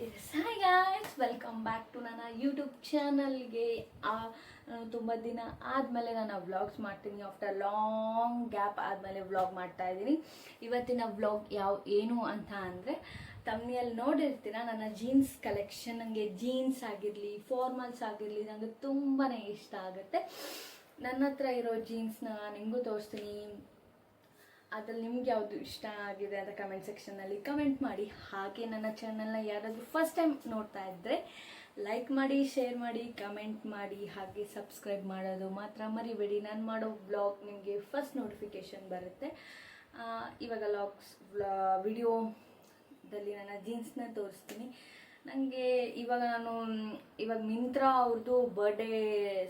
S hi guys, welcome back to ನನ್ನ YouTube ಚಾನಲ್ಗೆ. ತುಂಬ ದಿನ ಆದಮೇಲೆ ನಾನು ವ್ಲಾಗ್ಸ್ ಮಾಡ್ತೀನಿ. ಆಫ್ಟರ್ ಲಾಂಗ್ ಗ್ಯಾಪ್ ಆದಮೇಲೆ ವ್ಲಾಗ್ ಮಾಡ್ತಾ ಇದ್ದೀನಿ. ಇವತ್ತಿನ ವ್ಲಾಗ್ ಏನು ಅಂತ ಅಂದರೆ, ತಮ್ಮನೆಯಲ್ಲಿ ನೋಡಿರ್ತೀರ ನನ್ನ ಜೀನ್ಸ್ ಕಲೆಕ್ಷನ್. ನನಗೆ ಜೀನ್ಸ್ ಆಗಿರಲಿ, ಫಾರ್ಮಲ್ಸ್ ಆಗಿರಲಿ, ನನಗೆ ತುಂಬಾ ಇಷ್ಟ ಆಗುತ್ತೆ. ನನ್ನ ಹತ್ರ ಇರೋ ಜೀನ್ಸ್ನ ನಿಮಗೂ ತೋರಿಸ್ತೀನಿ. ಅದ್ರಲ್ಲಿ ನಿಮ್ಗೆ ಯಾವುದು ಇಷ್ಟ ಆಗಿದೆ ಅಂತ ಕಮೆಂಟ್ ಸೆಕ್ಷನ್ನಲ್ಲಿ ಕಮೆಂಟ್ ಮಾಡಿ. ಹಾಗೆ ನನ್ನ ಚಾನಲ್ನ ಯಾರಾದರೂ ಫಸ್ಟ್ ಟೈಮ್ ನೋಡ್ತಾ ಇದ್ದರೆ ಲೈಕ್ ಮಾಡಿ, ಶೇರ್ ಮಾಡಿ, ಕಮೆಂಟ್ ಮಾಡಿ, ಹಾಗೆ ಸಬ್ಸ್ಕ್ರೈಬ್ ಮಾಡೋದು ಮಾತ್ರ ಮರಿಬೇಡಿ. ನಾನು ಮಾಡೋ ವ್ಲಾಗ್ ನಿಮಗೆ ಫಸ್ಟ್ ನೋಟಿಫಿಕೇಷನ್ ಬರುತ್ತೆ. ಇವಾಗ ವಿಡಿಯೋದಲ್ಲಿ ನನ್ನ ಜೀನ್ಸ್ನ ತೋರಿಸ್ತೀನಿ. ನನಗೆ ಇವಾಗ ಮಿಂತ್ರಾ ಅವ್ರದ್ದು ಬರ್ಡೇ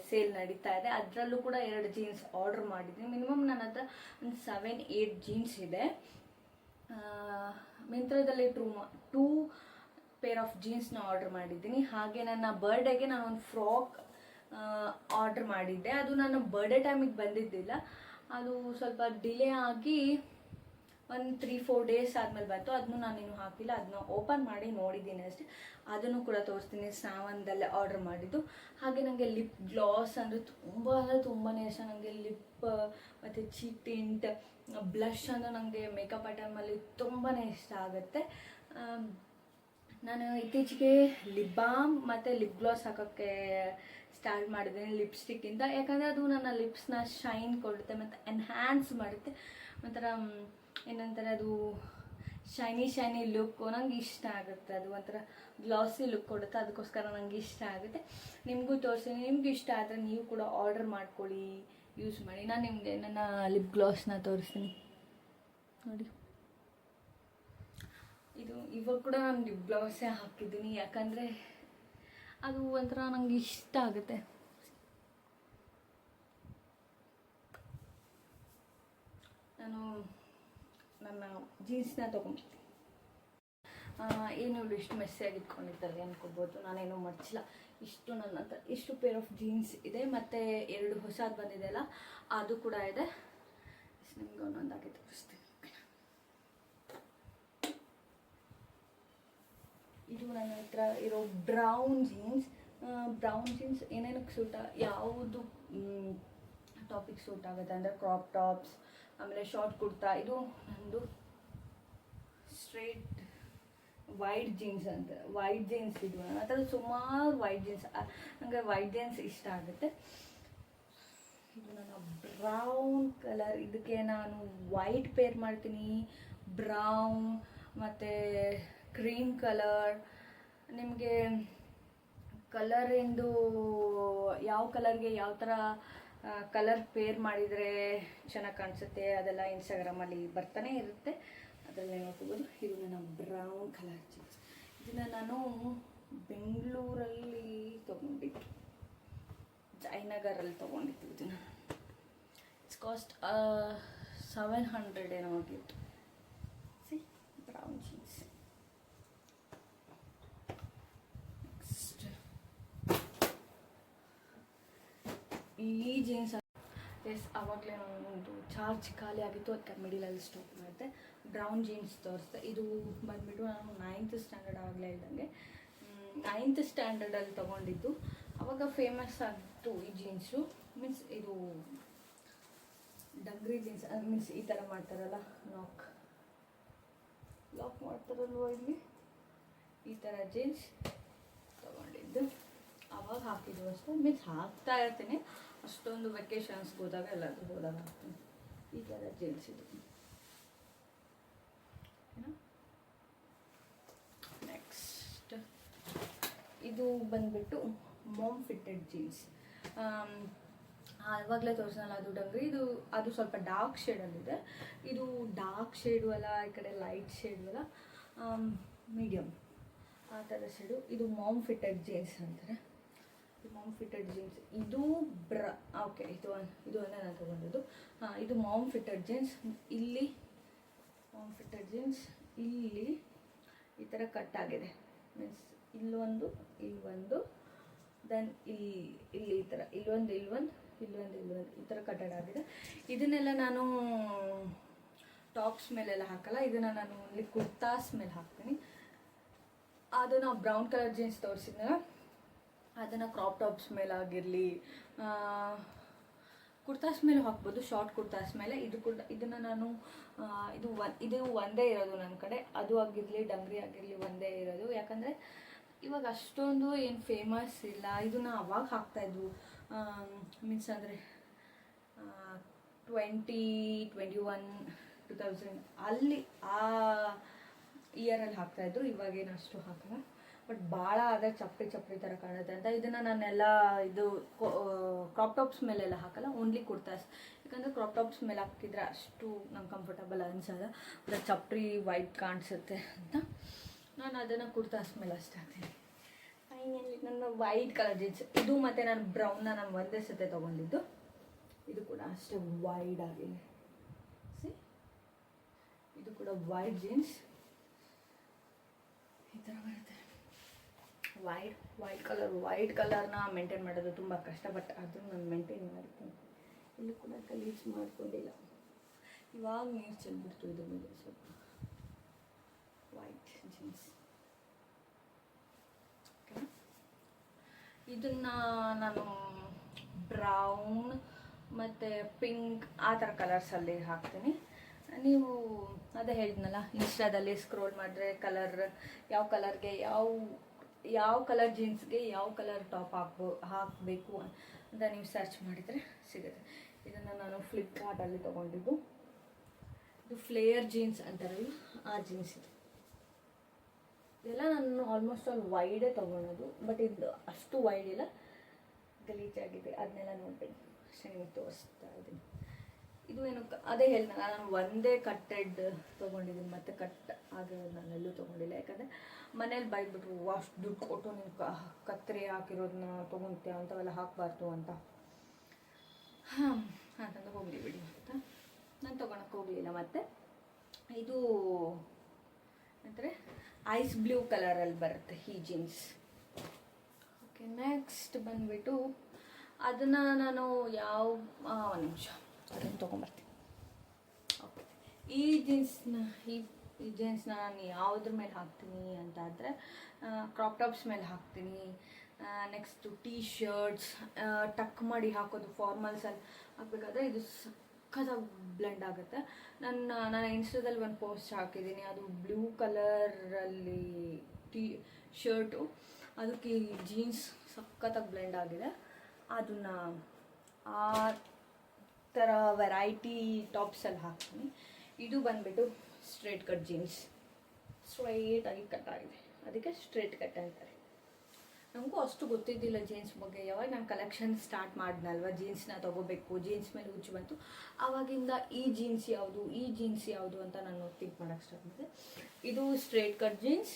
ಸೇಲ್ ನಡೀತಾ ಇದೆ. ಅದರಲ್ಲೂ ಕೂಡ 2 ಜೀನ್ಸ್ ಆರ್ಡರ್ ಮಾಡಿದ್ದೀನಿ. ಮಿನಿಮಮ್ ನನ್ನ ಹತ್ರ ಒಂದು 7-8 ಜೀನ್ಸ್ ಇದೆ. ಮಿಂತ್ರಾದಲ್ಲಿ ಟೂ ಪೇರ್ ಆಫ್ ಜೀನ್ಸ್ನ ಆರ್ಡರ್ ಮಾಡಿದ್ದೀನಿ. ಹಾಗೆ ನನ್ನ ಬರ್ಡೇಗೆ ನಾನು ಒಂದು ಫ್ರಾಕ್ ಆರ್ಡರ್ ಮಾಡಿದ್ದೆ. ಅದು ನನ್ನ ಬರ್ಡೇ ಟೈಮಿಗೆ ಬಂದಿದ್ದಿಲ್ಲ. ಅದು ಸ್ವಲ್ಪ ಡಿಲೇ ಆಗಿ ಒಂದು 3-4 ಡೇಸ್ ಆದಮೇಲೆ ಬಂತು. ಅದನ್ನು ನಾನೇನು ಹಾಕಿಲ್ಲ, ಅದನ್ನ ಓಪನ್ ಮಾಡಿ ನೋಡಿದ್ದೀನಿ ಅಷ್ಟೇ. ಅದನ್ನು ಕೂಡ ತೋರಿಸ್ತೀನಿ. ಸಾವನ್ದಲ್ಲೇ ಆರ್ಡರ್ ಮಾಡಿದ್ದು. ಹಾಗೆ ನನಗೆ ಲಿಪ್ ಗ್ಲಾಸ್ ಅಂದರೆ ತುಂಬಾ ಇಷ್ಟ. ನನಗೆ ಲಿಪ್ ಮತ್ತು ಚೀಕ್ ಟಿಂಟ್, ಬ್ಲಷ್ ಅಂದರೆ ನನಗೆ ಮೇಕಪ್ ಐಟಮಲ್ಲಿ ತುಂಬಾ ಇಷ್ಟ ಆಗುತ್ತೆ. ನಾನು ಇತ್ತೀಚೆಗೆ ಲಿಪ್ ಬಾಮ್ ಮತ್ತು ಲಿಪ್ ಗ್ಲಾಸ್ ಹಾಕೋಕ್ಕೆ ಸ್ಟಾರ್ಟ್ ಮಾಡಿದ್ದೀನಿ ಲಿಪ್ಸ್ಟಿಕ್ಕಿಂದ. ಯಾಕಂದರೆ ಅದು ನನ್ನ ಲಿಪ್ಸ್ನ ಶೈನ್ ಕೊಡುತ್ತೆ ಮತ್ತು ಎನ್ಹ್ಯಾನ್ಸ್ ಮಾಡುತ್ತೆ. ಒಂಥರ ಏನಂತಾರೆ, ಅದು ಶೈನಿ ಲುಕ್ಕು ನನಗೆ ಇಷ್ಟ ಆಗುತ್ತೆ. ಅದು ಒಂಥರ ಗ್ಲಾಸಿ ಲುಕ್ ಕೊಡುತ್ತೆ. ಅದಕ್ಕೋಸ್ಕರ ನನಗೆ ಇಷ್ಟ ಆಗುತ್ತೆ. ನಿಮಗೂ ತೋರಿಸ್ತೀನಿ. ನಿಮ್ಗೆ ಇಷ್ಟ ಆದರೆ ನೀವು ಕೂಡ ಆರ್ಡರ್ ಮಾಡ್ಕೊಳ್ಳಿ, ಯೂಸ್ ಮಾಡಿ. ನಾನು ನಿಮಗೆ ನನ್ನ ಲಿಪ್ ಗ್ಲಾಸ್ನ ತೋರಿಸ್ತೀನಿ ನೋಡಿ. ಇವಾಗ ಕೂಡ ನಾನು ಲಿಪ್ ಗ್ಲಾಸೇ ಹಾಕಿದ್ದೀನಿ, ಯಾಕಂದರೆ ಅದು ಒಂಥರ ನನಗೆ ಇಷ್ಟ ಆಗುತ್ತೆ. ನಾನು ನನ್ನ ಜೀನ್ಸ್ನ ತೊಗೊಂಡಿದ್ದೀನಿ. ಏನು ಇಷ್ಟು ಮೆಸ್ಸಿಯಾಗಿ ಇಟ್ಕೊಂಡಿದ್ದಾರೆ ಅಂದ್ಕೊಬೋದು. ನಾನೇನು ಮರ್ಚಿಲ್ಲ. ನನ್ನ ಹತ್ರ ಇಷ್ಟು ಪೇರ್ ಆಫ್ ಜೀನ್ಸ್ ಇದೆ. ಮತ್ತು 2 ಹೊಸದು ಬಂದಿದೆ ಅಲ್ಲ, ಅದು ಕೂಡ ಇದೆ. ನಿಮ್ಗೆ ಒಂದೊಂದಾಗಿ ತೋರಿಸ್ತೀನಿ. ಇದು ನನ್ನ ಹತ್ರ ಇರೋ ಬ್ರೌನ್ ಜೀನ್ಸ್ ಏನೇನಕ್ಕೆ ಯಾವುದು ಟಾಪಿಕ್ ಸೂಟ್ ಆಗುತ್ತೆ ಅಂದರೆ ಕ್ರಾಪ್ ಟಾಪ್ಸ್, ಆಮೇಲೆ ಶಾರ್ಟ್ ಕುರ್ತಾ. ಇದು ನಂದು ಸ್ಟ್ರೇಟ್ ವೈಟ್ ಜೀನ್ಸ್ ಇದು ನನ್ನ ಹತ್ರ ಸುಮಾರು ವೈಟ್ ಜೀನ್ಸ್. ನನಗೆ ವೈಟ್ ಜೀನ್ಸ್ ಇಷ್ಟ ಆಗುತ್ತೆ. ಇದು ನನ್ನ ಬ್ರೌನ್ ಕಲರ್. ಇದಕ್ಕೆ ನಾನು ವೈಟ್ ಪೇರ್ ಮಾಡ್ತೀನಿ, ಬ್ರೌನ್ ಮತ್ತು ಕ್ರೀಮ್ ಕಲರ್. ನಿಮಗೆ ಕಲರಿಂದು ಯಾವ ಕಲರ್ಗೆ ಯಾವ ಥರ ಕಲರ್ ಪೇರ್ ಮಾಡಿದರೆ ಚೆನ್ನಾಗಿ ಕಾಣಿಸುತ್ತೆ ಅದೆಲ್ಲ ಇನ್ಸ್ಟಾಗ್ರಾಮಲ್ಲಿ ಬರ್ತಾನೆ ಇರುತ್ತೆ, ಅದರಲ್ಲಿ ನೋಡ್ಕೋಬೋದು. ಇದು ನನ್ನ ಬ್ರೌನ್ ಕಲರ್ ಜೀನ್ಸ್. ಇದನ್ನು ನಾನು ಬೆಂಗಳೂರಲ್ಲಿ ತೊಗೊಂಡಿದ್ದು, ಜಯನಗರಲ್ಲಿ ತೊಗೊಂಡಿದ್ದು. ಇದನ್ನು ಇಟ್ಸ್ ಕಾಸ್ಟ್ 700 ಏನೋ ಆಗಿತ್ತು. Brown jeans. ಈ ಜೀನ್ಸ್ ಆವಾಗಲೇ ಒಂದು ಚಾರ್ಜ್ ಖಾಲಿ ಆಗಿತ್ತು, ಅದಕ್ಕೆ ಮಿಡಿಲಲ್ಲಿ ಸ್ಟಾಪ್ ಮಾಡಿದೆ. ಬ್ರೌನ್ ಜೀನ್ಸ್ ತೋರಿಸ್ದೆ. ಇದು ಬಂದುಬಿಟ್ಟು ನಾನು 9th ಸ್ಟ್ಯಾಂಡರ್ಡ್ ಆಗಲೇ ಇದ್ದಂಗೆ 9th ಸ್ಟ್ಯಾಂಡರ್ಡಲ್ಲಿ ತೊಗೊಂಡಿದ್ದು. ಆವಾಗ ಫೇಮಸ್ ಆಗಿತ್ತು ಈ ಜೀನ್ಸು. ಮೀನ್ಸ್ ಇದು ಡಂಗ್ರಿ ಜೀನ್ಸ್, ಮೀನ್ಸ್ ಈ ಥರ ಮಾಡ್ತಾರಲ್ಲ, ಲಾಕ್ ಮಾಡ್ತಾರಲ್ವ ಇಲ್ಲಿ, ಈ ಥರ ಜೀನ್ಸ್ ತೊಗೊಂಡಿದ್ದು. ಆವಾಗ ಹಾಕಿದ್ದು ಅಷ್ಟೇ. ಮೀನ್ಸ್ ಹಾಕ್ತಾ ಇರ್ತೀನಿ, ಅಷ್ಟೊಂದು ವೆಕೇಷನ್ಸ್ಗೆ ಹೋದಾಗ ಎಲ್ಲಾದರೂ ಹೋದಾಗ ಹಾಕ್ತೀನಿ. ಈ ಥರ ಜೀನ್ಸ್ ಇದು. ನೆಕ್ಸ್ಟ್ ಇದು ಬಂದುಬಿಟ್ಟು ಮಾಮ್ ಫಿಟ್ಟೆಡ್ ಜೀನ್ಸ್. ಆವಾಗಲೇ ತೋರಿಸೋಲ್ಲ, ಅದು ಡಂಗ್ರಿ. ಅದು ಸ್ವಲ್ಪ ಡಾರ್ಕ್ ಶೇಡಲ್ಲಿದೆ. ಇದು ಡಾರ್ಕ್ ಶೇಡು ಅಲ್ಲ, ಈ ಕಡೆ ಲೈಟ್ ಶೇಡು ಅಲ್ಲ, ಮೀಡಿಯಮ್ ಆ ಥರ ಶೇಡು. ಇದು ಮಾಮ್ ಫಿಟ್ಟೆಡ್ ಜೀನ್ಸ್ ಅಂತಾರೆ. ಮಾಮ್ ಫಿಟ್ಟೆಡ್ ಜೀನ್ಸ್ ಇದು ಓಕೆ, ಇದು ಒಂದೇ ನಾನು ತೊಗೊಂಡಿದ್ದು. ಇದು ಮಾಮ್ ಫಿಟ್ಟೆಡ್ ಜೀನ್ಸ್. ಇಲ್ಲಿ ಮಾಮ್ ಫಿಟ್ಟೆಡ್ ಜೀನ್ಸ್ ಇಲ್ಲಿ ಈ ಥರ ಕಟ್ ಆಗಿದೆ. ಮೀನ್ಸ್ ಇಲ್ಲೊಂದು ದೆನ್ ಇಲ್ಲಿ ಈ ಥರ ಇಲ್ಲೊಂದು ಈ ಥರ ಕಟ್ಟೆಡ್ ಆಗಿದೆ. ಇದನ್ನೆಲ್ಲ ನಾನು ಟಾಪ್ಸ್ ಮೇಲೆಲ್ಲ ಹಾಕಲ್ಲ, ಇದನ್ನು ನಾನು ಓನ್ಲಿ ಕುರ್ತಾಸ್ ಮೇಲೆ ಹಾಕ್ತೀನಿ. ಅದನ್ನು ಬ್ರೌನ್ ಕಲರ್ ಜೀನ್ಸ್ ತೋರಿಸಿದ್ನಲ್ಲ, ಅದನ್ನು ಕ್ರಾಪ್ ಟಾಪ್ಸ್ ಮೇಲೆ ಆಗಿರಲಿ, ಕುರ್ತಾಸ್ ಮೇಲೆ ಹಾಕ್ಬೋದು, ಶಾರ್ಟ್ ಕುರ್ತಾಸ್ ಮೇಲೆ. ಇದನ್ನು ನಾನು ಇದು ಒಂದೇ ಇರೋದು ನನ್ನ ಕಡೆ. ಅದು ಆಗಿರಲಿ, ಡಂಗ್ರಿ ಆಗಿರಲಿ ಒಂದೇ ಇರೋದು. ಯಾಕಂದರೆ ಇವಾಗ ಅಷ್ಟೊಂದು ಏನು ಫೇಮಸ್ ಇಲ್ಲ. ಇದನ್ನ ಅವಾಗ ಹಾಕ್ತಾಯಿದ್ರು, ಮೀನ್ಸ್ ಅಂದರೆ 2021 2000 ಅಲ್ಲಿ ಆ ಇಯರಲ್ಲಿ ಹಾಕ್ತಾಯಿದ್ರು. ಇವಾಗೇನು ಅಷ್ಟು ಹಾಕಲ್ಲ. ಬಟ್ ಭಾಳ ಆದರೆ ಚಪ್ಪಡಿ ಚಪ್ಪಡಿ ಥರ ಕಾಣುತ್ತೆ ಅಂತ ಇದನ್ನು ನಾನೆಲ್ಲ ಇದು ಕ್ರಾಪ್ ಟಾಪ್ಸ್ ಮೇಲೆಲ್ಲ ಹಾಕಲ್ಲ, ಓನ್ಲಿ ಕುರ್ತಾಸ್. ಯಾಕಂದರೆ ಕ್ರಾಪ್ ಟಾಪ್ಸ್ ಮೇಲೆ ಹಾಕಿದ್ರೆ ಅಷ್ಟು ನಂಗೆ ಕಂಫರ್ಟಬಲ್ ಅನಿಸಲ್ಲ, ಬಟ್ ಚಪ್ಪಡಿ ವೈಟ್ ಕಾಣಿಸುತ್ತೆ ಅಂತ ನಾನು ಅದನ್ನು ಕುರ್ತಾಸ್ ಮೇಲೆ ಅಷ್ಟೇ ಹಾಕ್ತೀನಿ. ಫೈನಲಿ ನನ್ನ ವೈಟ್ ಕಲರ್ ಜೀನ್ಸ್ ಇದು, ಮತ್ತು ನಾನು ಬ್ರೌನ್ನ ನಾನು ಒಂದೇ ಸತೆ ತೊಗೊಂಡಿದ್ದು. ಇದು ಕೂಡ ಅಷ್ಟೇ ವೈಡ್ ಆಗಿದೆ. ಇದು ಕೂಡ ವೈಟ್ ಜೀನ್ಸ್ ಈ ಥರ ಬರುತ್ತೆ. ವೈಟ್ ಕಲರ್ನ ಮೇಂಟೈನ್ ಮಾಡೋದು ತುಂಬ ಕಷ್ಟ, ಬಟ್ ಅದನ್ನು ನಾನು ಮೇಂಟೈನ್ ಮಾಡ್ತೀನಿ. ಇಲ್ಲಿ ಕೂಡ ಗಲೀಜು ಮಾಡ್ಕೊಂಡಿಲ್ಲ. ಇವಾಗ ನೀರು ಚೆಲ್ಬಿಡ್ತು ಇದ್ರ ಮೇಲೆ ಸ್ವಲ್ಪ. ವೈಟ್ ಜೀನ್ಸ್ ಇದನ್ನು ನಾನು ಬ್ರೌನ್ ಮತ್ತು ಪಿಂಕ್ ಆ ಥರ ಕಲರ್ಸಲ್ಲಿ ಹಾಕ್ತೀನಿ. ನೀವು ಅದೇ ಹೇಳಿದ್ನಲ್ಲ, ಇನ್ಸ್ಟಾದಲ್ಲಿ ಸ್ಕ್ರೋಲ್ ಮಾಡಿದ್ರೆ ಯಾವ ಕಲರ್ಗೆ ಯಾವ ಕಲರ್ ಜೀನ್ಸ್ಗೆ ಯಾವ ಕಲರ್ ಟಾಪ್ ಹಾಕಬೇಕು ಅಂತ ನೀವು ಸರ್ಚ್ ಮಾಡಿದರೆ ಸಿಗುತ್ತೆ. ಇದನ್ನು ನಾನು ಫ್ಲಿಪ್ಕಾರ್ಟಲ್ಲಿ ತೊಗೊಂಡಿದ್ದು. ಇದು ಫ್ಲೇಯರ್ ಜೀನ್ಸ್ ಅಂತಾರಲ್ಲ, ಆ ಜೀನ್ಸ್ ಇದು. ಇದೆಲ್ಲ ನಾನು ಆಲ್ಮೋಸ್ಟ್ ಆಲ್ ವೈಡೇ ತೊಗೊಳೋದು, ಬಟ್ ಇದು ಅಷ್ಟು ವೈಡ್ ಇಲ್ಲ, ಗಲೀಜಾಗಿದೆ. ಅದನ್ನೆಲ್ಲ ನೋಡ್ಬೇಕು ಅಷ್ಟೇ, ನಿಮಗೆ ತೋರಿಸ್ತಾ ಇದ್ದೀನಿ. ಇದು ಏನು ಅದೇ ಹೇಳಿದ್ನಲ್ಲ, ನಾನು ಒಂದೇ ಕಟ್ಟೆಡ್ ತೊಗೊಂಡಿದ್ದೀನಿ, ಮತ್ತು ಕಟ್ ಆಗಿರೋದು ನಾನು ಎಲ್ಲೂ ತೊಗೊಂಡಿಲ್ಲ. ಯಾಕಂದರೆ ಮನೇಲಿ ಬೈದ್ಬಿಟ್ರು, ಅಷ್ಟು ದುಡ್ಡು ಕೊಟ್ಟು ನೀನು ಕತ್ತರಿ ಹಾಕಿರೋದನ್ನ ತೊಗೊತೀಯ, ಅಂಥವೆಲ್ಲ ಹಾಕಬಾರ್ದು ಅಂತ. ಅಂತಂದು ಹೋಗಲಿ ಬಿಡಿ ಅಂತ ನಾನು ತೊಗೊಳಕ್ಕೆ ಹೋಗಲಿಲ್ಲ. ಮತ್ತು ಇದು ಅಂದರೆ ಐಸ್ ಬ್ಲೂ ಕಲರಲ್ಲಿ ಬರುತ್ತೆ ಈ ಜೀನ್ಸ್. ಓಕೆ, ನೆಕ್ಸ್ಟ್ ಬಂದುಬಿಟ್ಟು ಅದನ್ನು ನಾನು ಒಂದು ನಿಮಿಷ ಅದನ್ನು ತೊಗೊಂಬರ್ತೀನಿ. ಓಕೆ, ಈ ಜೀನ್ಸ್ನ ನಾನು ಯಾವುದ್ರ ಮೇಲೆ ಹಾಕ್ತೀನಿ ಅಂತ ಆದರೆ ಕ್ರಾಪ್ ಟಾಪ್ಸ್ ಮೇಲೆ ಹಾಕ್ತೀನಿ. ನೆಕ್ಸ್ಟು ಟೀ ಶರ್ಟ್ಸ್ ಟಕ್ ಮಾಡಿ ಹಾಕೋದು, ಫಾರ್ಮಲ್ಸಲ್ಲಿ ಹಾಕಬೇಕಾದ್ರೆ ಇದು ಸಖತ್ತಾಗಿ ಬ್ಲೆಂಡ್ ಆಗುತ್ತೆ. ನಾನು ಇನ್ಸ್ಟಾದಲ್ಲಿ ಒಂದು ಪೋಸ್ಟ್ ಹಾಕಿದ್ದೀನಿ, ಅದು ಬ್ಲೂ ಕಲರಲ್ಲಿ ಟೀ ಶರ್ಟು, ಅದಕ್ಕೆ ಜೀನ್ಸ್ ಸಖತ್ತಾಗಿ ಬ್ಲೆಂಡ್ ಆಗಿದೆ. ಅದನ್ನು ಆ ಥರ ವೆರೈಟಿ ಟಾಪ್ಸಲ್ಲಿ ಹಾಕ್ತೀನಿ. ಇದು ಬಂದುಬಿಟ್ಟು ಸ್ಟ್ರೇಟ್ ಕಟ್ ಜೀನ್ಸ್, ಸ್ಟ್ರೈಟಾಗಿ ಕಟ್ ಆಗಿದೆ, ಅದಕ್ಕೆ ಸ್ಟ್ರೇಟ್ ಕಟ್ ಅಂತಾರೆ. ನನಗೂ ಅಷ್ಟು ಗೊತ್ತಿದ್ದಿಲ್ಲ ಜೀನ್ಸ್ ಬಗ್ಗೆ. ಯಾವಾಗ ನಾನು ಕಲೆಕ್ಷನ್ ಸ್ಟಾರ್ಟ್ ಮಾಡಿದ್ನಲ್ವ, ಜೀನ್ಸ್ನ ತೊಗೋಬೇಕು, ಜೀನ್ಸ್ ಮೇಲೆ ಹುಚ್ಚು ಬಂತು, ಆವಾಗಿಂದ ಈ ಜೀನ್ಸ್ ಯಾವುದು ಅಂತ ನಾನು ಥಿಂಕ್ ಮಾಡೋಕ್ಕೆ ಸ್ಟಾರ್ಟ್ ಮಾಡಿದೆ. ಇದು ಸ್ಟ್ರೇಟ್ ಕಟ್ ಜೀನ್ಸ್.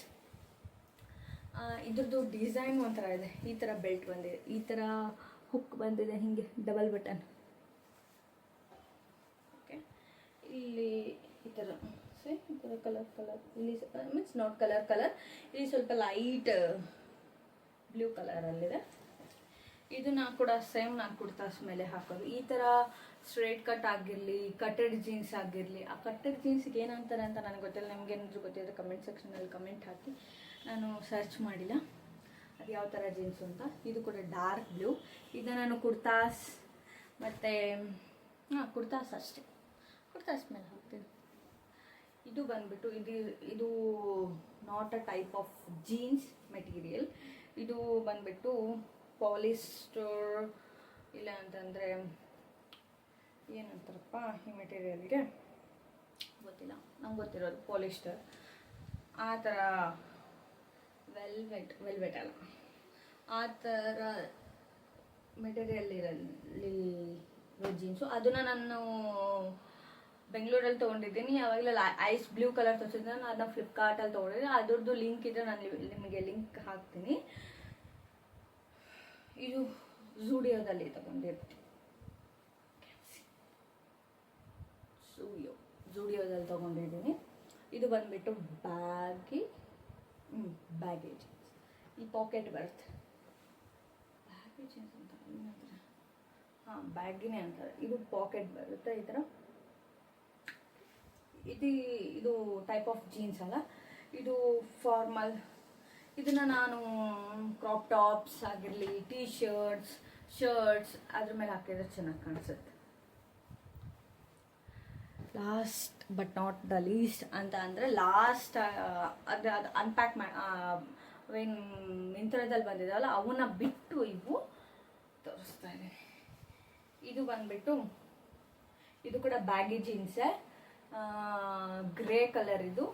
ಇದ್ರದ್ದು ಡಿಸೈನ್ ಒಂಥರ ಇದೆ, ಈ ಥರ ಬೆಲ್ಟ್ ಬಂದಿದೆ, ಈ ಥರ ಹುಕ್ ಬಂದಿದೆ, ಹೀಗೆ ಡಬಲ್ ಬಟನ್. ಓಕೆ, ಇಲ್ಲಿ ಈ ಥರ ಈ ಥರ ಕಲರ್ ಇಲ್ಲಿ ಮೀನ್ಸ್ ನಾಟ್ ಕಲರ್ ಇಲ್ಲಿ ಸ್ವಲ್ಪ ಲೈಟ್ ಬ್ಲೂ ಕಲರಲ್ಲಿದೆ. ಇದನ್ನ ಕೂಡ ಸೇಮ್ ನಾನು ಕುರ್ತಾಸ್ ಮೇಲೆ ಹಾಕೋದು. ಈ ಥರ ಸ್ಟ್ರೇಟ್ ಕಟ್ ಆಗಿರಲಿ, ಕಟ್ಟೆಡ್ ಜೀನ್ಸ್ ಆಗಿರಲಿ, ಆ ಕಟ್ಟೆಡ್ ಜೀನ್ಸ್ಗೆ ಏನಂತಾರೆ ಅಂತ ನನಗೆ ಗೊತ್ತಿಲ್ಲ. ನಿಮ್ಗೆ ಏನಾದರೂ ಗೊತ್ತಿದ್ರೆ ಕಮೆಂಟ್ ಸೆಕ್ಷನಲ್ಲಿ ಕಮೆಂಟ್ ಹಾಕಿ. ನಾನು ಸರ್ಚ್ ಮಾಡಿಲ್ಲ ಅದು ಯಾವ ಥರ ಜೀನ್ಸು ಅಂತ. ಇದು ಕೂಡ ಡಾರ್ಕ್ ಬ್ಲೂ. ಇದನ್ನು ನಾನು ಕುರ್ತಾಸ್ ಮತ್ತು ಕುರ್ತಾಸ್ ಅಷ್ಟೇ, ಕುರ್ತಾಸ್ ಮೇಲೆ ಹಾಕ್ತೀನಿ. ಇದು ಬಂದುಬಿಟ್ಟು ಇದು not a type of jeans material. ಇದು ಬಂದುಬಿಟ್ಟು ಪಾಲಿಸ್ಟರ್, ಇಲ್ಲ ಅಂತಂದರೆ ಏನಂತಾರಪ್ಪ ಈ ಮೆಟೀರಿಯಲ್ಗೆ ಗೊತ್ತಿಲ್ಲ, ನಂಗೆ ಗೊತ್ತಿರೋದು ಪಾಲಿಸ್ಟರ್. ಆ ಥರ ವೆಲ್ವೆಟ್ ಅಲ್ಲ, ಆ ಥರ ಮೆಟೀರಿಯಲ್ ಇರಲಿ ಜೀನ್ಸು. ಅದನ್ನು ನಾನು ಬೆಂಗಳೂರಲ್ಲಿ ತೊಗೊಂಡಿದ್ದೀನಿ. ಯಾವಾಗಲೂ ಐಸ್ ಬ್ಲೂ ಕಲರ್ ತೋರಿಸಿದ್ರೆ ನಾನು ಅದನ್ನ ಫ್ಲಿಪ್ಕಾರ್ಟಲ್ಲಿ ತೊಗೊಂಡಿದ್ದೀನಿ. ಅದ್ರದ್ದು ಲಿಂಕ್ ಇದ್ದರೆ ನಾನು ನಿಮಗೆ ಲಿಂಕ್ ಹಾಕ್ತೀನಿ. ಇದು ಝೂಡಿಯೋದಲ್ಲಿ ತೊಗೊಂಡಿರ್ತೀನಿ, ಝೂಡಿಯೋದಲ್ಲಿ ತೊಗೊಂಡಿದ್ದೀನಿ. ಇದು ಬಂದುಬಿಟ್ಟು ಬ್ಯಾಗೇಜ್, ಈ ಪಾಕೆಟ್ ಬರುತ್ತೆ, ಬ್ಯಾಗೇಜ್ ಅಂತ ಏನಂತಾರೆ, ಬ್ಯಾಗಿನೇ ಅಂತಾರೆ. ಇದು ಪಾಕೆಟ್ ಬರುತ್ತೆ ಈ ಥರ. ಇದು ಟೈಪ್ ಆಫ್ ಜೀನ್ಸ್ ಅಲ್ಲ, ಇದು ಫಾರ್ಮಲ್ ಇದನ್ನು ನಾನು ಕ್ರಾಪ್ ಟಾಪ್ಸ್ ಆಗಿರಲಿ, ಟೀ ಶರ್ಟ್ಸ್ ಅದ್ರ ಮೇಲೆ ಹಾಕಿದ್ರೆ ಚೆನ್ನಾಗಿ ಕಾಣಿಸುತ್ತೆ. Last but not the least ಅಂತ ಅಂದರೆ ಲಾಸ್ಟ್ ಅದು ಅನ್ಪ್ಯಾಕ್ ಏನು ಮಿಂತ್ರದಲ್ಲಿ ಬಂದಿದ್ದಾವಲ್ಲ ಅವನ್ನ ಬಿಟ್ಟು ಇವು ತೋರಿಸ್ತಾ ಇದ್ದೀನಿ. ಇದು ಬಂದ್ಬಿಟ್ಟು ಇದು ಕೂಡ ಬ್ಯಾಗಿ ಜೀನ್ಸೇ, ಗ್ರೇ ಕಲರ್, ಇದು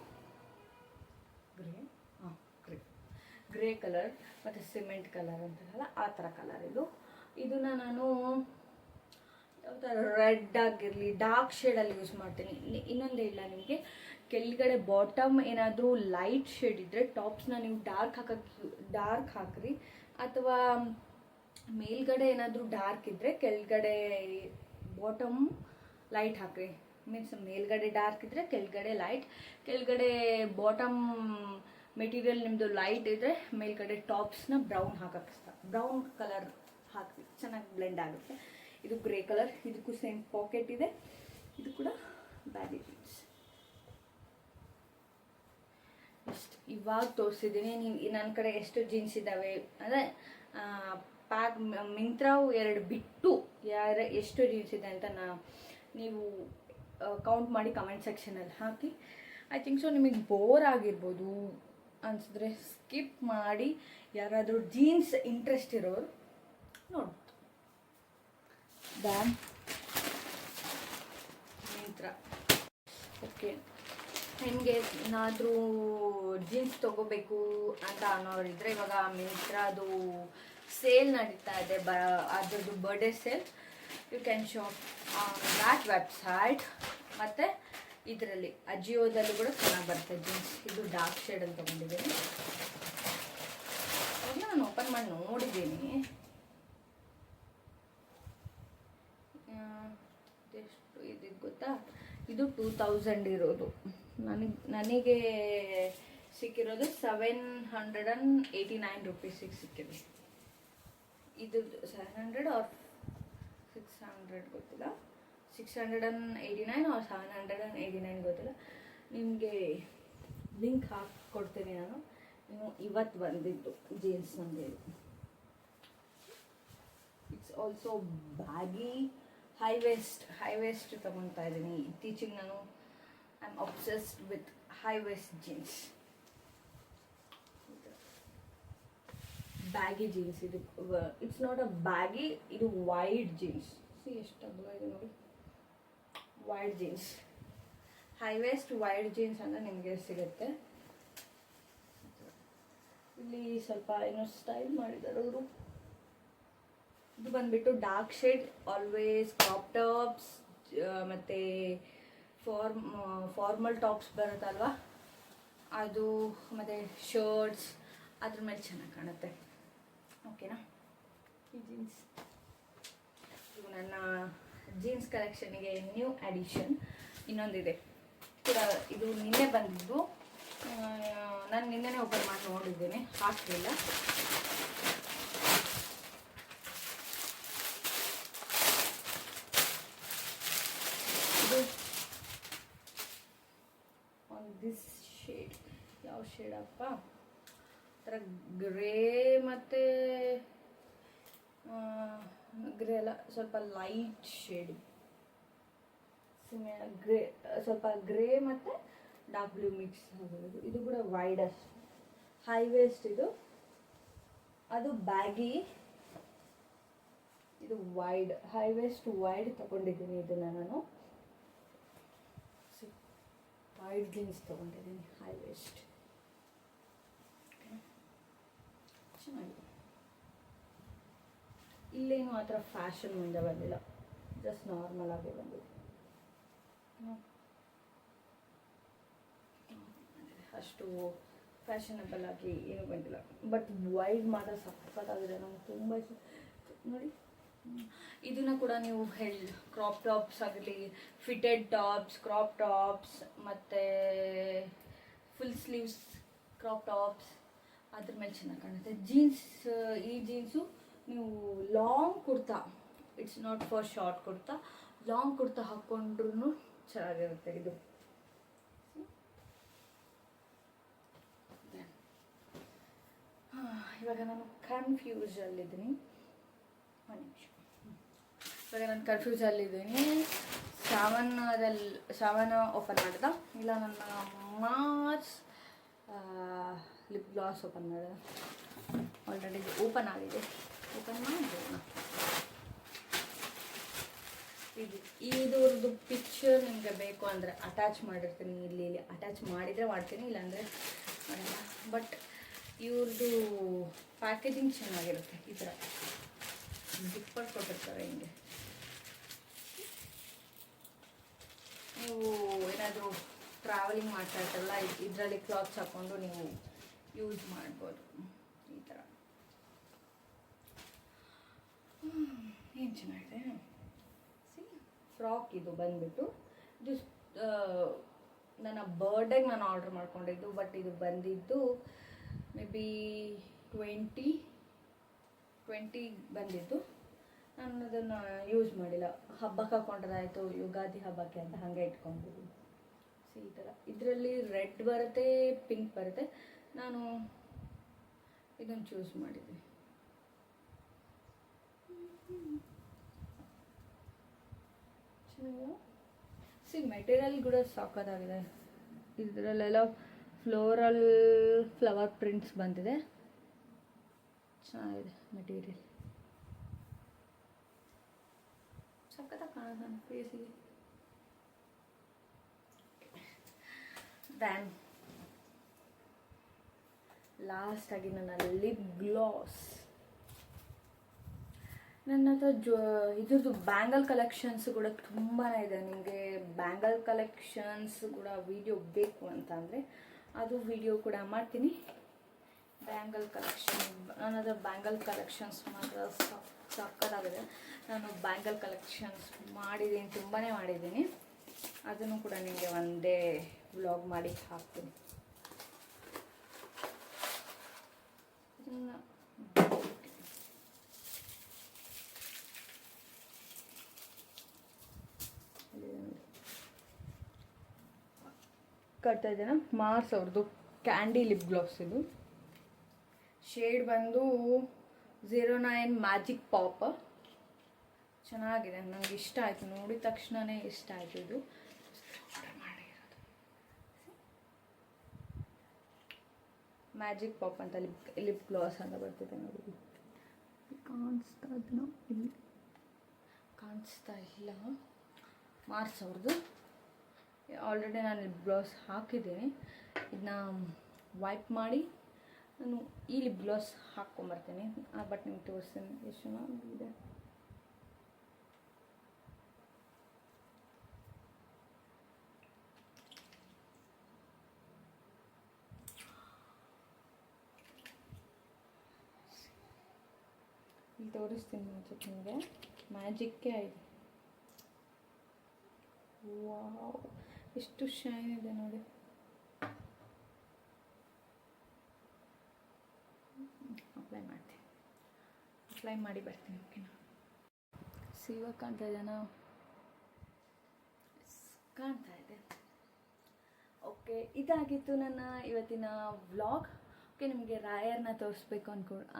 ಗ್ರೇ ಕಲರ್ ಮತ್ತು ಸಿಮೆಂಟ್ ಕಲರ್ ಅಂತಾರಲ್ಲ ಆ ಥರ ಕಲರ್ ಇದನ್ನ ನಾನು ಯಾವ ಥರ ರೆಡ್ ಆಗಿರಲಿ ಡಾರ್ಕ್ ಶೇಡಲ್ಲಿ ಯೂಸ್ ಮಾಡ್ತೀನಿ. ಇನ್ನೊಂದೇ ಇಲ್ಲ, ನಿಮಗೆ ಕೆಳಗಡೆ ಬಾಟಮ್ ಏನಾದರೂ ಲೈಟ್ ಶೇಡ್ ಇದ್ದರೆ ಟಾಪ್ಸ್ನ ನೀವು ಡಾರ್ಕ್ ಹಾಕ್ರಿ, ಅಥವಾ ಮೇಲ್ಗಡೆ ಏನಾದರೂ ಡಾರ್ಕ್ ಇದ್ದರೆ ಕೆಳಗಡೆ ಬಾಟಮ್ ಲೈಟ್ ಹಾಕ್ರಿ. ಮೀನ್ಸ್ ಮೇಲ್ಗಡೆ ಡಾರ್ಕ್ ಇದ್ದರೆ ಕೆಳಗಡೆ ಲೈಟ್, ಕೆಳಗಡೆ ಬಾಟಮ್ ಮೆಟೀರಿಯಲ್ ನಿಮ್ಮದು ಲೈಟ್ ಇದ್ದರೆ ಮೇಲ್ಗಡೆ ಟಾಪ್ಸ್ನ ಬ್ರೌನ್ ಕಲರ್ ಹಾಕಿ ಚೆನ್ನಾಗಿ ಬ್ಲೆಂಡ್ ಆಗುತ್ತೆ. ಇದು ಗ್ರೇ ಕಲರ್, ಇದಕ್ಕೂ ಸೇಮ್ ಪಾಕೆಟ್ ಇದೆ. ಇದು ಕೂಡ ಬ್ಯಾಗಿ ಜೀನ್ಸ್. ಇಷ್ಟು ಇವಾಗ ತೋರಿಸಿದ್ದೀನಿ. ನೀವು ನನ್ನ ಕಡೆ ಎಷ್ಟು ಜೀನ್ಸ್ ಇದ್ದಾವೆ ಅಂದರೆ ಮಿಂತ್ರಾವು 2 ಬಿಟ್ಟು ಎಷ್ಟು ಜೀನ್ಸ್ ಇದೆ ಅಂತ ನೀವು ಕೌಂಟ್ ಮಾಡಿ ಕಮೆಂಟ್ ಸೆಕ್ಷನಲ್ಲಿ ಹಾಕಿ. ಐ ಥಿಂಕ್ ಸೊ ನಿಮಗೆ ಬೋರ್ ಆಗಿರ್ಬೋದು ಅನಿಸಿದ್ರೆ ಸ್ಕಿಪ್ ಮಾಡಿ, ಯಾರಾದರೂ ಜೀನ್ಸ್ ಇಂಟ್ರೆಸ್ಟ್ ಇರೋರು ನೋಡಿ. ಮಿಂತ್ರ ಓಕೆ. ನಿಮಗೆ ಏನಾದರೂ ಜೀನ್ಸ್ ತೊಗೋಬೇಕು ಅಂತ ಅನ್ನೋರಿದ್ರೆ ಇವಾಗ ಮಿಂತ್ರದು ಸೇಲ್ ನಡೀತಾ ಇದೆ, ಅದ್ರದ್ದು birthday sale. You can shop on that website. ಮತ್ತು ಇದರಲ್ಲಿ ಅಜಿಯೋದಲ್ಲೂ ಕೂಡ ಚೆನ್ನಾಗಿ ಬರುತ್ತೆ ಜೀನ್ಸ್. ಇದು ಡಾರ್ಕ್ ಶೇಡಲ್ಲಿ ತೊಗೊಂಡಿದ್ದೀನಿ. ಅವಾಗ ನಾನು ಓಪನ್ ಮಾಡಿ ನೋಡಿದ್ದೀನಿ. ಎಷ್ಟು ಇದು ಗೊತ್ತಾ, ಇದು 2000 ಇರೋದು. ನನಗೆ ಸಿಕ್ಕಿರೋದು 789 ರುಪೀಸಿಗೆ ಸಿಕ್ಕಿದೆ. ಇದು 700 ಆರ್ 600 ಗೊತ್ತಿಲ್ಲ, 689 ಆರ್ 789 ಗೊತ್ತಿಲ್ಲ. ನಿಮಗೆ ಲಿಂಕ್ ಹಾಕ್ಕೊಡ್ತೀನಿ ನಾನು. ನೀವು ಇವತ್ತು ಬಂದಿದ್ದು ಜೀನ್ಸ್ ನಮಗೆ. It's also baggy, high waist ತೊಗೊತಾ ಇದ್ದೀನಿ ಇತ್ತೀಚೆಗೆ. ನಾನು I am obsessed with high waist jeans. Baggy jeans ಇದು. ಇಟ್ಸ್ ನಾಟ್ ಅ ಬ್ಯಾಗಿ, ಇದು ವೈಡ್ ಜೀನ್ಸ್. ಎಷ್ಟು ಅಗಲ ಇದೆ ನೋಡಿ, wide jeans. High waist wide jeans ಅಂದರೆ ನಿಮಗೆ ಸಿಗುತ್ತೆ. ಇಲ್ಲಿ ಸ್ವಲ್ಪ ಏನೋ ಸ್ಟೈಲ್ ಮಾಡಿದ್ದಾರೆ ಅವರು. ಇದು ಬಂದ್ಬಿಟ್ಟು dark shade, always crop tops ಮತ್ತು ಫಾರ್ಮಲ್ ಟಾಪ್ಸ್ ಬರುತ್ತಲ್ವ ಅದು, ಮತ್ತು ಶರ್ಟ್ಸ್ ಅದ್ರ ಮೇಲೆ ಚೆನ್ನಾಗಿ ಕಾಣುತ್ತೆ. ಓಕೆನಾ? ಈ ಜೀನ್ಸ್ ಇದು ನನ್ನ ಜೀನ್ಸ್ ಕಲೆಕ್ಷನ್ಗೆ ನ್ಯೂ ಅಡಿಷನ್. ಇನ್ನೊಂದಿದೆ ಕೂಡ, ಇದು ನಿನ್ನೆ ಬಂದಿದ್ದು. ನಾನು ನಿನ್ನೆನೇ ಓಪನ್ ಮಾಡಿ ನೋಡಿದ್ದೇನೆ, ಹಾಕಲಿಲ್ಲ. ಇದು ದಿಸ್ ಶೇಡ್, ಯಾವ ಶೇಡಪ್ಪ, ಥರ ಗ್ರೇ ಮತ್ತು ಗ್ರೇ ಅಲ್ಲ, ಸ್ವಲ್ಪ ಲೈಟ್ ಶೇಡ್, ಗ್ರೇ, ಸ್ವಲ್ಪ ಗ್ರೇ ಮತ್ತು ಡಾರ್ಕ್ ಬ್ಲೂ ಮಿಕ್ಸ್ ಆಗಿರೋದು. ಇದು ಕೂಡ ವೈಡಸ್ಟ್ ಹೈ ವೇಸ್ಟ್. ಇದು ಅದು ಬ್ಯಾಗಿ, ಇದು ವೈಡ್, ಹೈ ವೇಸ್ಟ್ ವೈಡ್ ತಗೊಂಡಿದ್ದೀನಿ. ಇದನ್ನು ನಾನು ವೈಡ್ ಜೀನ್ಸ್ ತೊಗೊಂಡಿದ್ದೀನಿ, ಹೈ ವೇಸ್ಟ್. ಚೆನ್ನಾಗಿದೆ. ಇಲ್ಲೇನು ಆ ಥರ ಫ್ಯಾಷನ್ ಮುಂದೆ ಬಂದಿಲ್ಲ, ಜಸ್ಟ್ ನಾರ್ಮಲ್ ಆಗಿ ಬಂದಿದೆ. ಅಷ್ಟು ಫ್ಯಾಷನಬಲ್ ಆಗಿ ಏನೂ ಬಂದಿಲ್ಲ. ಬಟ್ ವೈಡ್ ಮಾತ್ರ ಸಖತ್ತಾಗಿದೆ, ನಮ್ಗೆ ತುಂಬ ಇಷ್ಟ. ನೋಡಿ, ಇದನ್ನು ಕೂಡ ನೀವು ಕ್ರಾಪ್ ಟಾಪ್ಸ್ ಆಗಲಿ, ಫಿಟೆಡ್ ಟಾಪ್ಸ್, ಕ್ರಾಪ್ ಟಾಪ್ಸ್ ಮತ್ತು ಫುಲ್ ಸ್ಲೀವ್ಸ್ ಕ್ರಾಪ್ ಟಾಪ್ಸ್ ಅದ್ರ ಮೇಲೆ ಚೆನ್ನಾಗಿ ಕಾಣುತ್ತೆ. ಜೀನ್ಸ್, ಈ ಜೀನ್ಸು ನೀವು long kurta, it's not for short kurta, long kurta ಹಾಕ್ಕೊಂಡ್ರೂ ಚೆನ್ನಾಗಿರುತ್ತೆ. ಇದು ಇವಾಗ ನಾನು ಕನ್ಫ್ಯೂಸಲ್ಲಿದ್ದೀನಿ. ಒಂದು ನಿಮಿಷ. ಇವಾಗ ನಾನು ಕನ್ಫ್ಯೂಸಲ್ಲಿದ್ದೀನಿ. ಶ್ರಾವಣ ಓಪನ್ ಮಾಡಿದ, ಇಲ್ಲ ನನ್ನ ಮಾರ್ಚ್ ಲಿಪ್ ಗ್ಲಾಸ್ ಓಪನ್ ಮಾಡಿದೆ. ಆಲ್ರೆಡಿ ಓಪನ್ ಆಗಿದೆ, ಓಪನ್ ಮಾಡಿದೆ. ಇದ್ರದ್ದು ಪಿಕ್ಚರ್ ನಿಮಗೆ ಬೇಕು ಅಂದರೆ ಅಟ್ಯಾಚ್ ಮಾಡಿರ್ತೀನಿ. ಇಲ್ಲಿ ಅಟ್ಯಾಚ್ ಮಾಡಿದರೆ ಮಾಡ್ತೀನಿ, ಇಲ್ಲಾಂದರೆ ಮಾಡಲ್ಲ. ಬಟ್ ಇವ್ರದ್ದು ಪ್ಯಾಕೇಜಿಂಗ್ ಚೆನ್ನಾಗಿರುತ್ತೆ. ಈ ಥರ ಜಿಪ್ಪರ್ ಕೊಟ್ಟಿರ್ತಾರೆ. ಹಿಂಗೆ ನೀವು ಏನಾದರೂ ಟ್ರಾವೆಲಿಂಗ್ ಮಾಡ್ತಾ ಇರ್ತಾರಲ್ಲ, ಇದರಲ್ಲಿ ಕ್ಲಾತ್ಸ್ ಹಾಕ್ಕೊಂಡು ನೀವು ಯೂಸ್ ಮಾಡ್ಬೋದು. ಈ ಥರ ಏನು ಚೆನ್ನಾಗಿದೆ. ಫ್ರಾಕ್ ಇದು ಬಂದುಬಿಟ್ಟು ಇದು ನನ್ನ ಬರ್ಡೇಗೆ ನಾನು ಆರ್ಡ್ರ್ ಮಾಡ್ಕೊಂಡಿದ್ದು. ಬಟ್ ಇದು ಬಂದಿದ್ದು ಮೇ ಬಿ 20 ಬಂದಿದ್ದು. ನಾನು ಅದನ್ನು ಯೂಸ್ ಮಾಡಿಲ್ಲ. ಹಬ್ಬಕ್ಕೆ ಹಾಕ್ಕೊಂಡ್ರಾಯ್ತು, ಯುಗಾದಿ ಹಬ್ಬಕ್ಕೆ ಅಂತ ಹಾಗೆ ಇಟ್ಕೊಂಡಿದ್ದೀನಿ. ಸೊ ಈ ಥರ ಇದರಲ್ಲಿ ರೆಡ್ ಬರುತ್ತೆ, ಪಿಂಕ್ ಬರುತ್ತೆ. ನಾನು ಇದನ್ನು ಚೂಸ್ ಮಾಡಿದ್ದೀನಿ. ಮೆಟೀರಿಯಲ್ ಕೂಡ ಸಾಕೋದಾಗಿದೆ. ಇದರಲ್ಲೆಲ್ಲ ಫ್ಲೋರಲ್ ಫ್ಲವರ್ ಪ್ರಿಂಟ್ಸ್ ಬಂದಿದೆ. ಚೆನ್ನಾಗಿದೆ ಮೆಟೀರಿಯಲ್. ಸಖತ್ತಾಗಿ ಕಾಣೋದು ನನ್ನ ಫೇಸಿಗೆ. ದ್ಯಾನ್ ಲಾಸ್ಟಾಗಿ ನನ್ನ ಲಿಪ್ ಗ್ಲಾಸ್. ನನ್ನ ಹತ್ರ ಇದ್ರದ್ದು ಬ್ಯಾಂಗಲ್ ಕಲೆಕ್ಷನ್ಸ್ ಕೂಡ ತುಂಬಾ ಇದೆ. ನಿಮಗೆ ಬ್ಯಾಂಗಲ್ ಕಲೆಕ್ಷನ್ಸ್ ಕೂಡ ವಿಡಿಯೋ ಬೇಕು ಅಂತ ಅಂದರೆ ಅದು ವಿಡಿಯೋ ಕೂಡ ಮಾಡ್ತೀನಿ. ಬ್ಯಾಂಗಲ್ ಕಲೆಕ್ಷನ್, ನನ್ನ ಹತ್ರ ಬ್ಯಾಂಗಲ್ ಕಲೆಕ್ಷನ್ಸ್ ಮಾತ್ರ ಸಕ್ಕತ್ತಾಗಿದೆ. ನಾನು ಬ್ಯಾಂಗಲ್ ಕಲೆಕ್ಷನ್ಸ್ ಮಾಡಿದ್ದೀನಿ, ತುಂಬಾ ಮಾಡಿದ್ದೀನಿ. ಅದನ್ನು ಕೂಡ ನಿಮಗೆ ಒಂದೇ ವ್ಲಾಗ್ ಮಾಡಿ ಹಾಕ್ತೀನಿ. ಕಟ್ತಾ ಇದ್ದೇನೆ. ಮಾರ್ಸ್ ಅವ್ರದ್ದು ಕ್ಯಾಂಡಿ ಲಿಪ್ ಗ್ಲಾಸ್. ಇದು ಶೇಡ್ ಬಂದು 09 ಮ್ಯಾಜಿಕ್ ಪಾಪ್. ಚೆನ್ನಾಗಿದೆ, ನನಗೆ ಇಷ್ಟ ಆಯಿತು. ನೋಡಿದ ತಕ್ಷಣವೇ ಇಷ್ಟ ಆಯಿತು. ಇದು ಮ್ಯಾಜಿಕ್ ಪಾಪ್ ಅಂತ ಲಿಪ್ ಗ್ಲಾಸ್ ಅಂತ ಬರ್ತಿದೆ ನೋಡಿ. ಕಾಣಿಸ್ತಾ ಇಲ್ಲ. ಮಾರ್ಸ್ ಅವ್ರದ್ದು ಆಲ್ರೆಡಿ ನಾನು ಲಿಪ್ ಗ್ಲಾಸ್ ಹಾಕಿದ್ದೀನಿ. ಇದನ್ನ ವೈಪ್ ಮಾಡಿ ನಾನು ಈ ಲಿಪ್ ಗ್ಲಾಸ್ ಹಾಕ್ಕೊಂಬರ್ತೀನಿ. ಬಟ್ ನಿಮ್ಗೆ ತೋರಿಸ್ತೀನಿ ಎಷ್ಟು ಚೆನ್ನಾಗಿದೆ. ಇಲ್ಲಿ ತೋರಿಸ್ತೀನಿ ನಿಮಗೆ. ಮ್ಯಾಜಿಕ್ಕೇ ಆಯಿತು. ವಾವ್, ಎಷ್ಟು ಶೈನ್ ಇದೆ ನೋಡಿ. ಅಪ್ಲೈ ಮಾಡಿ ಬರ್ತೀನಿ. ಓಕೆನಾ? ಇವಾಗ ಕಾಣ್ತಾ ಇದೆನಾ? ಕಾಣ್ತಾ ಇದೆ. ಓಕೆ, ಇದಾಗಿತ್ತು ನನ್ನ ಇವತ್ತಿನ ವ್ಲಾಗ್. ಓಕೆ, ನಿಮಗೆ ರಾಯರ್ನ ತೋರಿಸ್ಬೇಕು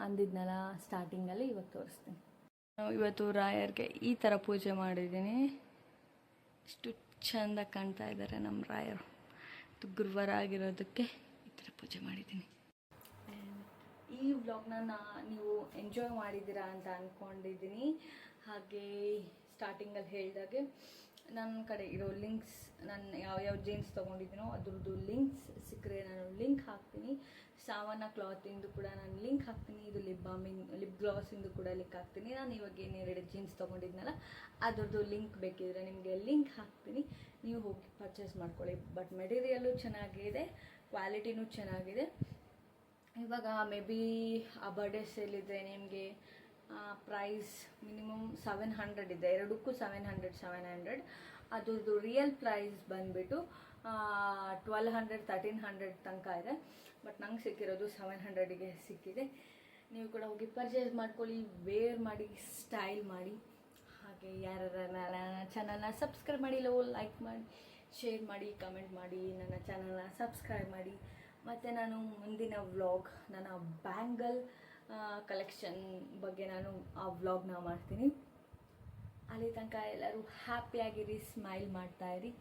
ಅಂದಿದ್ನಲ್ಲ ಸ್ಟಾರ್ಟಿಂಗಲ್ಲಿ, ಇವಾಗ ತೋರಿಸ್ತೀನಿ. ಇವತ್ತು ರಾಯರ್ಗೆ ಈ ಥರ ಪೂಜೆ ಮಾಡಿದ್ದೀನಿ. ಎಷ್ಟು ಚೆಂದ ಕಾಣ್ತಾ ಇದ್ದಾರೆ ನಮ್ಮ ರಾಯರು. ಇದು ಗುರುವಾರ ಆಗಿರೋದಕ್ಕೆ ಈ ಥರ ಪೂಜೆ ಮಾಡಿದ್ದೀನಿ. ಈ ವ್ಲಾಗ್ನ ನೀವು ಎಂಜಾಯ್ ಮಾಡಿದ್ದೀರಾ ಅಂತ ಅಂದ್ಕೊಂಡಿದ್ದೀನಿ. ಹಾಗೆ ಸ್ಟಾರ್ಟಿಂಗಲ್ಲಿ ಹೇಳಿದಾಗೆ ನನ್ನ ಕಡೆ ಇರೋ ಲಿಂಕ್ಸ್, ನಾನು ಯಾವ್ಯಾವ ಜೀನ್ಸ್ ತೊಗೊಂಡಿದ್ದೀನೋ ಅದ್ರದ್ದು ಲಿಂಕ್ಸ್ ಸಿಕ್ಕರೆ ನಾನು ಲಿಂಕ್ ಹಾಕ್ತೀನಿ. ಸಾವನ್ನ ಕ್ಲಾತಿಂದು ಕೂಡ ನಾನು ಲಿಂಕ್ ಹಾಕ್ತೀನಿ. ಇದು ಲಿಪ್ ಗ್ಲಾಸಿಂದು ಕೂಡ ಲಿಂಕ್ ಹಾಕ್ತೀನಿ. ನಾನು ಇವಾಗ ಏನೆರಡು ಜೀನ್ಸ್ ತೊಗೊಂಡಿದ್ನಲ್ಲ ಅದ್ರದ್ದು ಲಿಂಕ್ ಬೇಕಿದ್ರೆ ನಿಮಗೆ ಲಿಂಕ್ ಹಾಕ್ತೀನಿ. ನೀವು ಹೋಗಿ ಪರ್ಚೇಸ್ ಮಾಡ್ಕೊಳ್ಳಿ. ಬಟ್ ಮೆಟೀರಿಯಲ್ಲು ಚೆನ್ನಾಗಿದೆ, ಕ್ವಾಲಿಟಿನೂ ಚೆನ್ನಾಗಿದೆ. ಇವಾಗ ಮೇ ಬಿ ಆ ಬರ್ಡೇ ಸೇಲಿದ್ರೆ ನಿಮಗೆ ಪ್ರೈಸ್ ಮಿನಿಮಮ್ 700 ಇದೆ. ಎರಡಕ್ಕೂ 700. ಅದ್ರದ್ದು ರಿಯಲ್ ಪ್ರೈಸ್ ಬಂದುಬಿಟ್ಟು 1200 1300 ತನಕ ಇದೆ. ಬಟ್ ನಂಗೆ ಸಿಕ್ಕಿರೋದು 700ಗೆ ಸಿಕ್ಕಿದೆ. ನೀವು ಕೂಡ ಹೋಗಿ ಪರ್ಚೇಸ್ ಮಾಡ್ಕೊಳ್ಳಿ, ವೇರ್ ಮಾಡಿ, ಸ್ಟೈಲ್ ಮಾಡಿ. ಹಾಗೆ ಯಾರು ನನ್ನ ಚಾನಲ್ನ ಸಬ್ಸ್ಕ್ರೈಬ್ ಮಾಡಿಲ್ಲ, ಲೈಕ್ ಮಾಡಿ, ಶೇರ್ ಮಾಡಿ, ಕಮೆಂಟ್ ಮಾಡಿ, ನನ್ನ ಚಾನಲ್ನ ಸಬ್ಸ್ಕ್ರೈಬ್ ಮಾಡಿ. ಮತ್ತು ನಾನು ಮುಂದಿನ ವ್ಲಾಗ್ ನನ್ನ ಬ್ಯಾಂಗಲ್ ಕಲೆಕ್ಷನ್ ಬಗ್ಗೆ ನಾನು ಆ ವ್ಲಾಗ್ನ ಮಾಡ್ತೀನಿ. ಅಲ್ಲಿ ತನಕ ಎಲ್ಲರೂ ಹ್ಯಾಪಿಯಾಗಿರಿ, ಸ್ಮೈಲ್ ಮಾಡ್ತಾ ಇರಿ.